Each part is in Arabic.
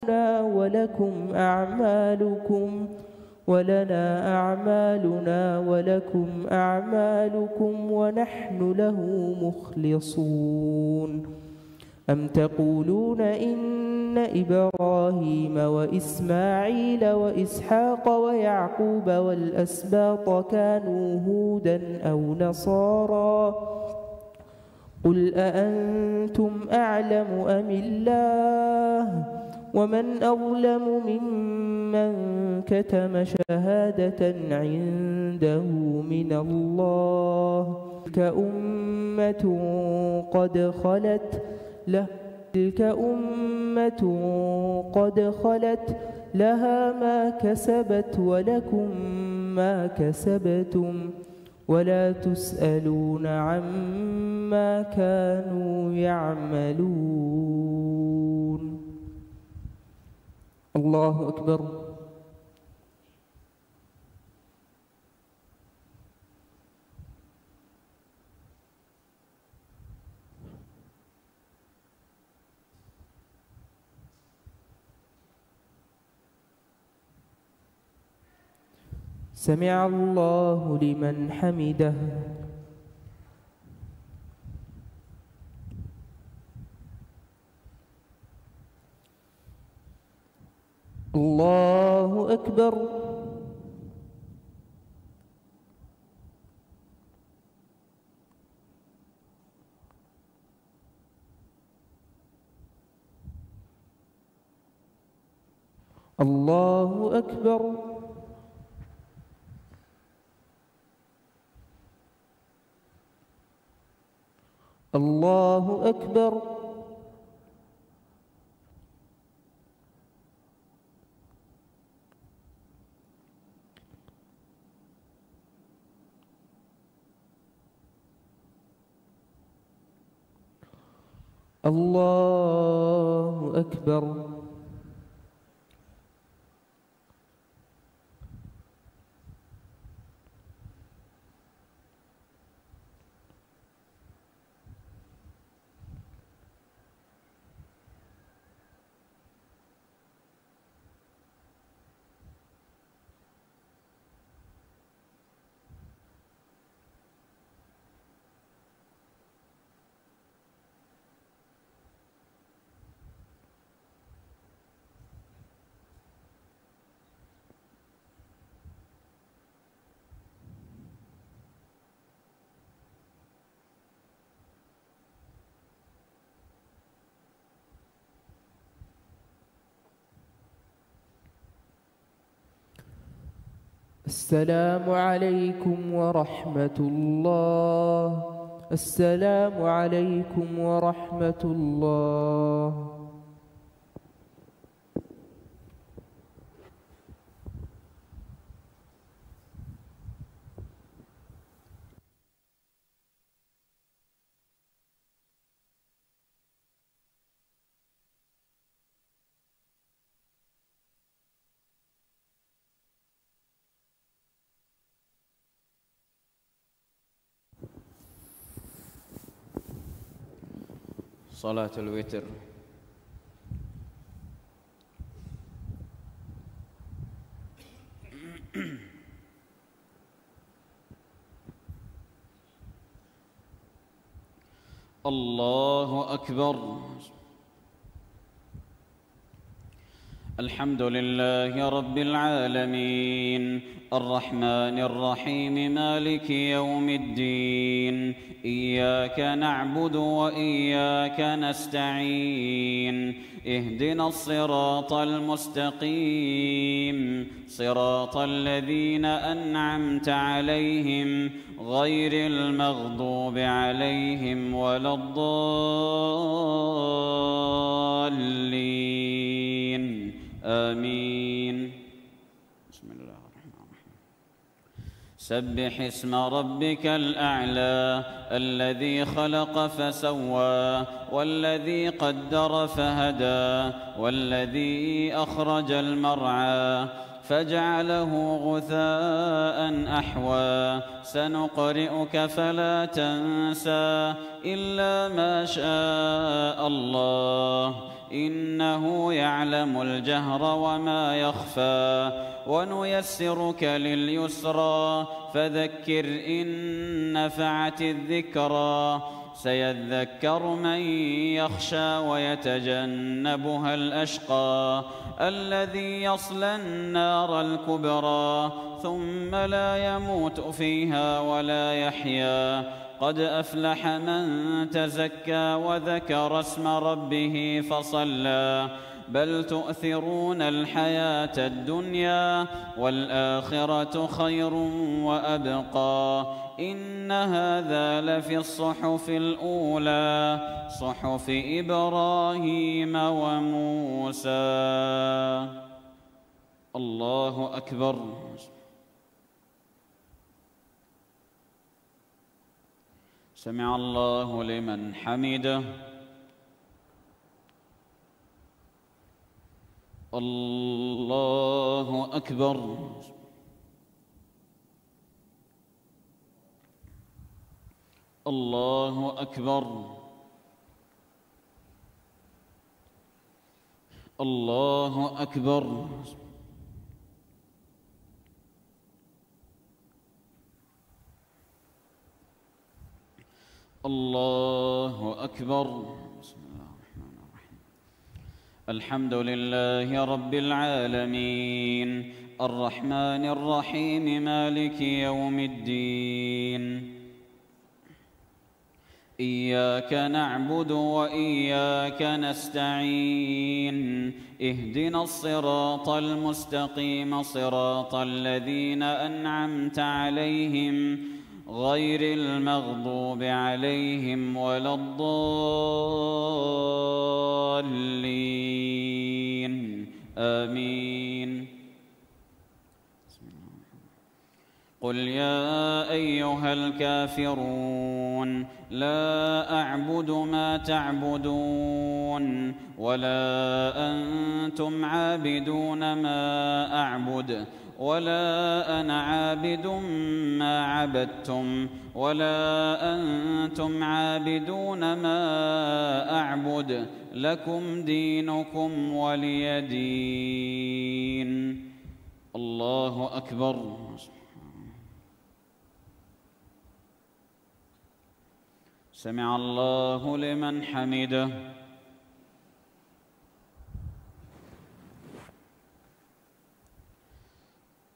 ولكم أعمالكم ولنا أعمالنا ولكم أعمالكم ونحن له مخلصون. أم تقولون إن إبراهيم وإسماعيل وإسحاق ويعقوب والأسباط كانوا هودا أو نصارى؟ قل أأنتم أعلم أم الله؟ ومن أظلم ممن كتم شهادة عنده من الله. تلك أمة قد خلت لها ما كسبت ولكم ما كسبتم ولا تسألون عما كانوا يعملون. الله أكبر. سمع الله لمن حمده. الله أكبر. الله أكبر. الله أكبر. الله أكبر. السلام عليكم ورحمة الله. السلام عليكم ورحمة الله. صلاة الوتر. الله أكبر. الحمد لله رب العالمين الرحمن الرحيم مالك يوم الدين إياك نعبد وإياك نستعين اهدنا الصراط المستقيم صراط الذين أنعمت عليهم غير المغضوب عليهم ولا الضالين آمين. بسم الله الرحمن الرحيم. سبح اسم ربك الأعلى الذي خلق فسوى والذي قدر فهدى والذي أخرج المرعى فجعله غثاء أحوى سنقرئك فلا تنسى إلا ما شاء الله إنه يعلم الجهر وما يخفى ونيسرك لليسرى فذكر إن نفعت الذكرى سيذكر من يخشى ويتجنبها الأشقى الذي يصلى النار الكبرى ثم لا يموت فيها ولا يحيا قد أفلح من تزكى وذكر اسم ربه فصلى بل تؤثرون الحياة الدنيا والآخرة خير وأبقى إن هذا لفي الصحف الأولى صحف إبراهيم وموسى. الله أكبر. سمع الله لمن حمده. الله أكبر. الله أكبر. الله أكبر. الله أكبر. بسم الله الرحمن الرحيم. الحمد لله رب العالمين الرحمن الرحيم مالك يوم الدين إياك نعبد وإياك نستعين اهدنا الصراط المستقيم صراط الذين أنعمت عليهم غير المغضوب عليهم ولا الضالين آمين. قل يا أيها الكافرون لا أعبد ما تعبدون ولا أنتم عابدون ما أعبد ولا أنا عابد ما عبدتم ولا أنتم عابدون ما أعبد لكم دينكم ولي دين. الله أكبر. سمع الله لمن حمده.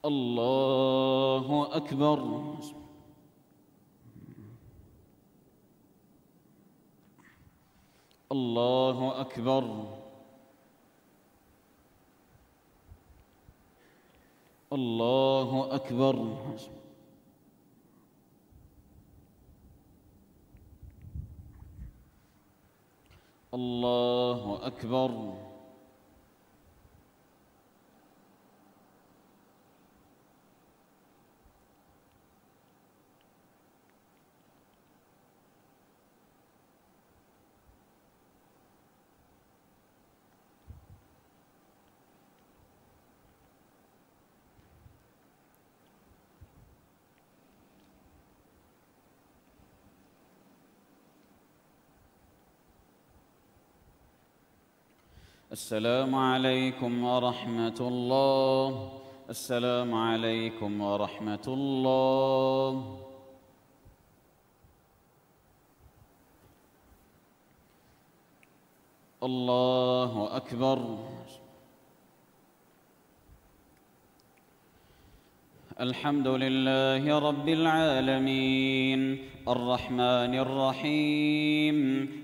الله أكبر. الله أكبر. الله أكبر. الله أكبر. السلام عليكم ورحمة الله. السلام عليكم ورحمة الله. الله أكبر. الحمد لله رب العالمين الرحمن الرحيم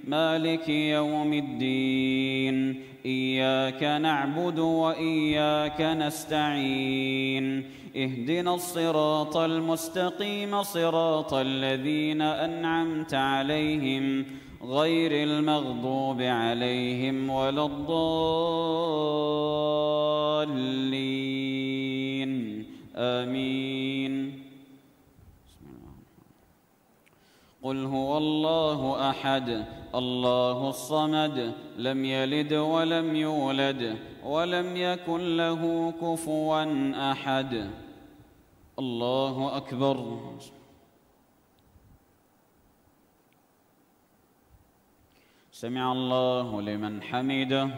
مالك يوم الدين إياك نعبد وإياك نستعين اهدنا الصراط المستقيم صراط الذين أنعمت عليهم غير المغضوب عليهم ولا الضالين آمين. قل هو الله أحد الله الصمد لم يلد ولم يولد ولم يكن له كفوا أحد. الله أكبر. سمع الله لمن حمده.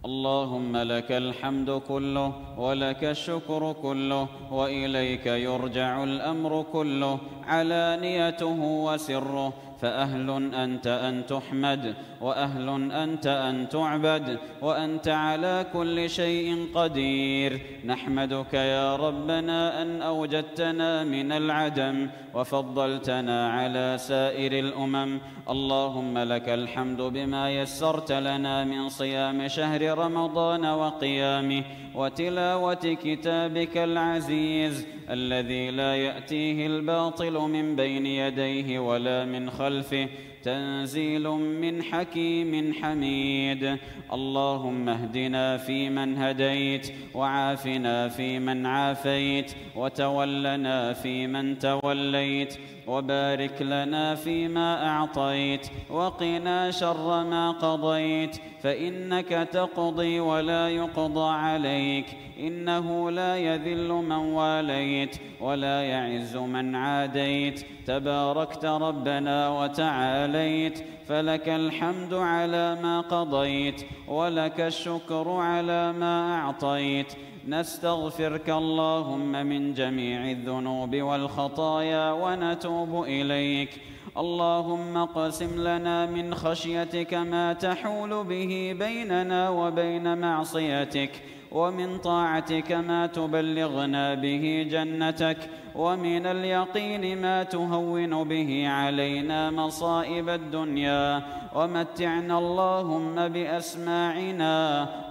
اللهم لك الحمد كله ولك الشكر كله وإليك يرجع الأمر كله علانيته وسره، فأهل أنت أن تحمد وأهل أنت أن تعبد وأنت على كل شيء قدير. نحمدك يا ربنا أن أوجدتنا من العدم وفضلتنا على سائر الأمم. اللهم لك الحمد بما يسرت لنا من صيام شهر رمضان وقيامه وتلاوة كتابك العزيز الذي لا يأتيه الباطل من بين يديه ولا من خلفه، تنزيل من حكيم حميد. اللهم اهدنا فيمن هديت وعافنا فيمن عافيت وتولنا فيمن توليت وبارك لنا فيما أعطيت وقنا شر ما قضيت، فإنك تقضي ولا يقضى عليك، إنه لا يذل من واليت ولا يعز من عاديت، تباركت ربنا وتعاليت. فلك الحمد على ما قضيت ولك الشكر على ما أعطيت. نستغفرك اللهم من جميع الذنوب والخطايا ونتوب إليك. اللهم اقسم لنا من خشيتك ما تحول به بيننا وبين معصيتك، ومن طاعتك ما تبلغنا به جنتك، ومن اليقين ما تهون به علينا مصائب الدنيا. ومتعنا اللهم بأسماعنا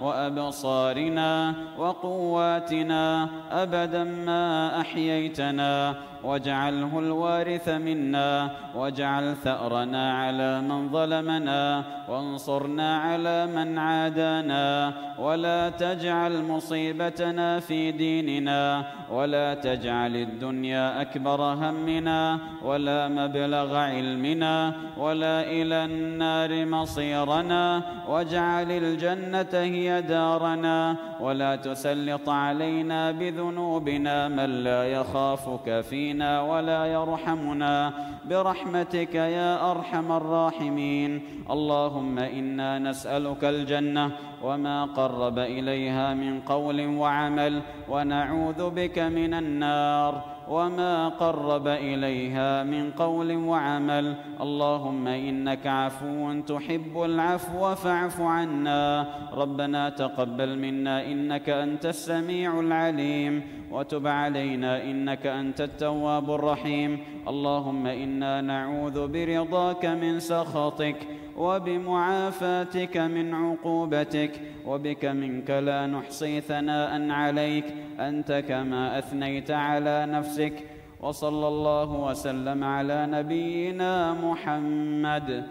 وأبصارنا وقواتنا أبدا ما أحييتنا، واجعله الوارث منا، واجعل ثأرنا على من ظلمنا، وانصرنا على من عادانا، ولا تجعل مصيبتنا في ديننا، ولا تجعل الدنيا أكبر همنا ولا مبلغ علمنا ولا إلى النار مصيرنا، واجعل الجنة هي دارنا، ولا تسلط علينا بذنوبنا من لا يخافك فينا ولا يرحمنا، برحمتك يا أرحم الراحمين. اللهم إنا نسألك الجنة وما قرب إليها من قول وعمل، ونعوذ بك من النار وما قرب إليها من قول وعمل. اللهم إنك عفو تحب العفو فاعف عنا. ربنا تقبل منا إنك أنت السميع العليم، وتب علينا إنك أنت التواب الرحيم. اللهم إنا نعوذ برضاك من سخطك وبمعافاتك من عقوبتك، وبك منك لا نحصي ثناء عليك أنت كما أثنيت على نفسك. وصلى الله وسلم على نبينا محمد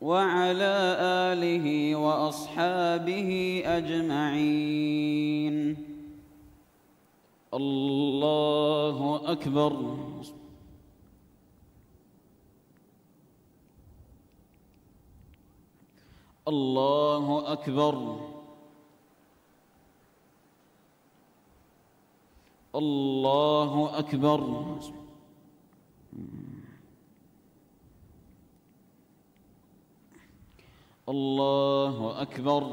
وعلى آله وأصحابه أجمعين. الله أكبر. الله أكبر. الله أكبر. الله أكبر.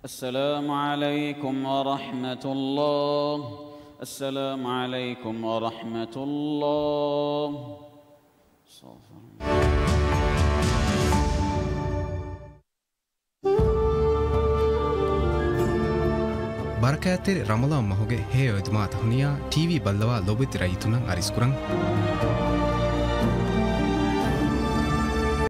السلام عليكم ورحمة الله. السلام عليكم ورحمة الله. بركات رمضان مهوجه هي ودماء تهنيا تي في بلوا لوبت رايتنا أريسكران